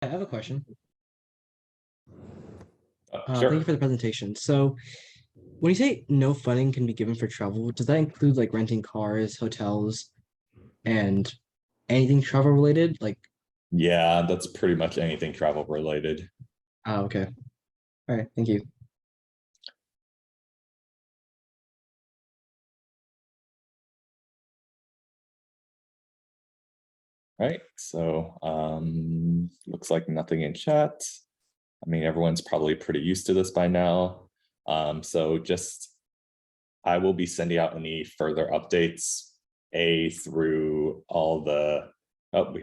I have a question. Thank you Sure. for the presentation. So, when you say no funding can be given for travel, does that include like renting cars, hotels, and anything travel related? Yeah, that's pretty much anything travel related. Okay. All right. Thank you. Right. So looks like nothing in chat. I mean, everyone's probably pretty used to this by now. So just I will be sending out any further updates through all the we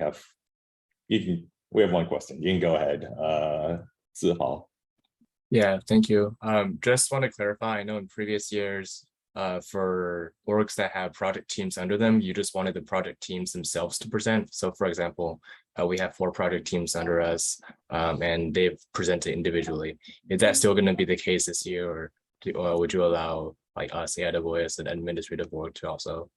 have one question. You can go ahead. Zuhal. Yeah, thank you. Just want to clarify, I know in previous years, for orgs that have project teams under them, you just wanted the project teams themselves to present. So for example, we have 4 project teams under us, and they've presented individually. Is that still going to be the case this year, or would you allow like us, ELW, as an administrative org to also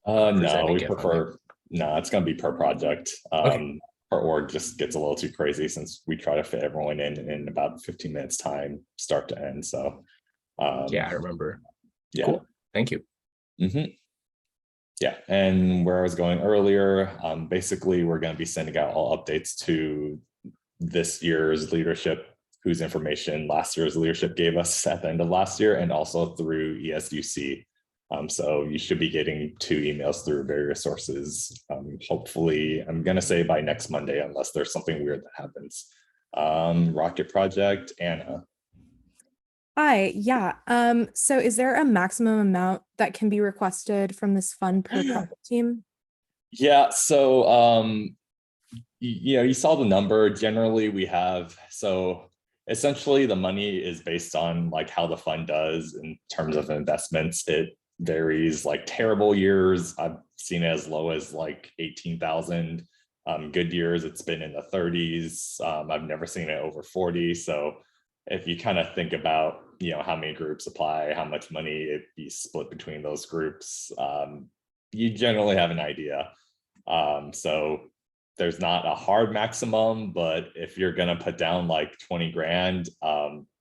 present No, and we get funding? prefer, no, it's going to be per project. Okay. Our org just gets a little too crazy since we try to fit everyone in about 15 minutes time, start to end. So Yeah, I remember. yeah. Cool. Thank you. Yeah, and where I was going earlier, basically we're going to be sending out all updates to this year's leadership, whose information last year's leadership gave us at the end of last year, and also through ESUC. So you should be getting 2 emails through various sources. Hopefully, I'm going to say by next Monday, unless there's something weird that happens. Rocket Project, Anna. Hi, yeah. So is there a maximum amount that can be requested from this fund per project team? Yeah, so you saw the number. Generally, we have, so essentially the money is based on like how the fund does in terms of investments. It varies. Like terrible years, I've seen it as low as like 18,000. Good years, it's been in the 30s. I've never seen it over 40. So if you kind of think about, how many groups apply, how much money it be split between those groups, you generally have an idea. So there's not a hard maximum, but if you're gonna put down like 20 grand,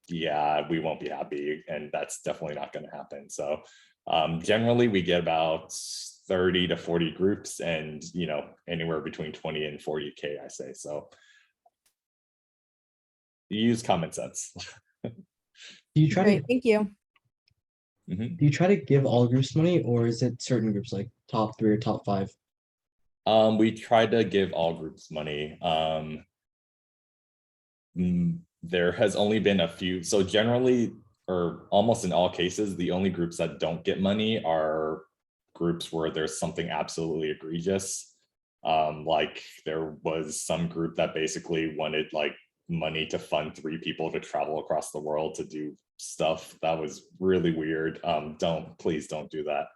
yeah, we won't be happy, and that's definitely not gonna happen. So generally we get about 30 to 40 groups, and anywhere between 20 and 40K, I say. So use common sense. Do you try Great, thank you. do you try to give all groups money, or is it certain groups like top 3 or top 5? We try to give all groups money. There has only been a few. So generally, or almost in all cases, the only groups that don't get money are groups where there's something absolutely egregious. Like there was some group that basically wanted like money to fund 3 people to travel across the world to do stuff that was really weird. Please don't do that.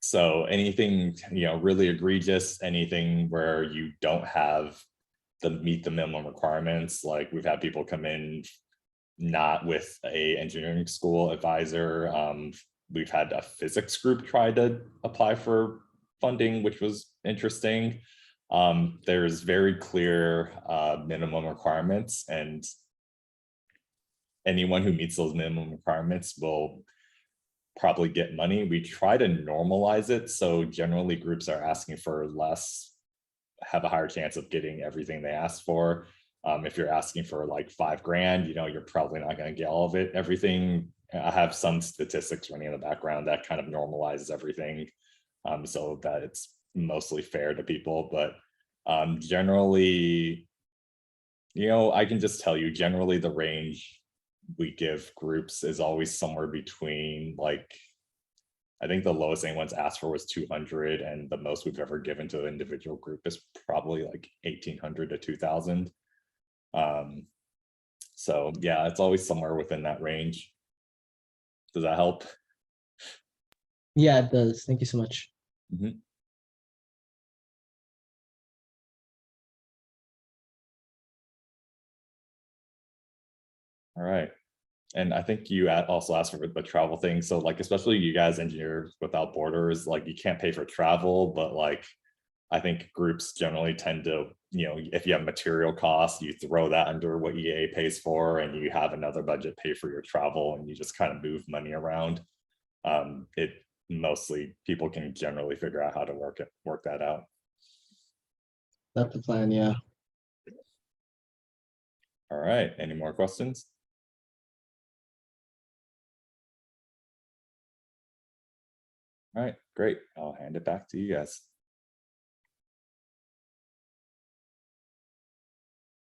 So anything, really egregious, anything where you don't have meet the minimum requirements, like we've had people come in not with a engineering school advisor. We've had a physics group try to apply for funding, which was interesting. There's very clear minimum requirements, and anyone who meets those minimum requirements will probably get money. We try to normalize it, so generally groups are asking for less have a higher chance of getting everything they ask for. If you're asking for like 5 grand, you're probably not going to get all of it. Everything, I have some statistics running in the background that kind of normalizes everything, so that it's mostly fair to people. But generally, I can just tell you, generally the range we give groups is always somewhere between like, I think the lowest anyone's asked for was 200, and the most we've ever given to an individual group is probably like 1,800 to 2,000. So yeah, it's always somewhere within that range. Does that help? Yeah, it does. Thank you so much. All right. And I think you also asked for the travel thing. So like, especially you guys, Engineers Without Borders, like you can't pay for travel, but like, I think groups generally tend to if you have material costs, you throw that under what EA pays for, and you have another budget pay for your travel, and you just kind of move money around. It mostly people can generally figure out how to work that out. That's the plan, yeah. All right, any more questions? All right, great. I'll hand it back to you guys.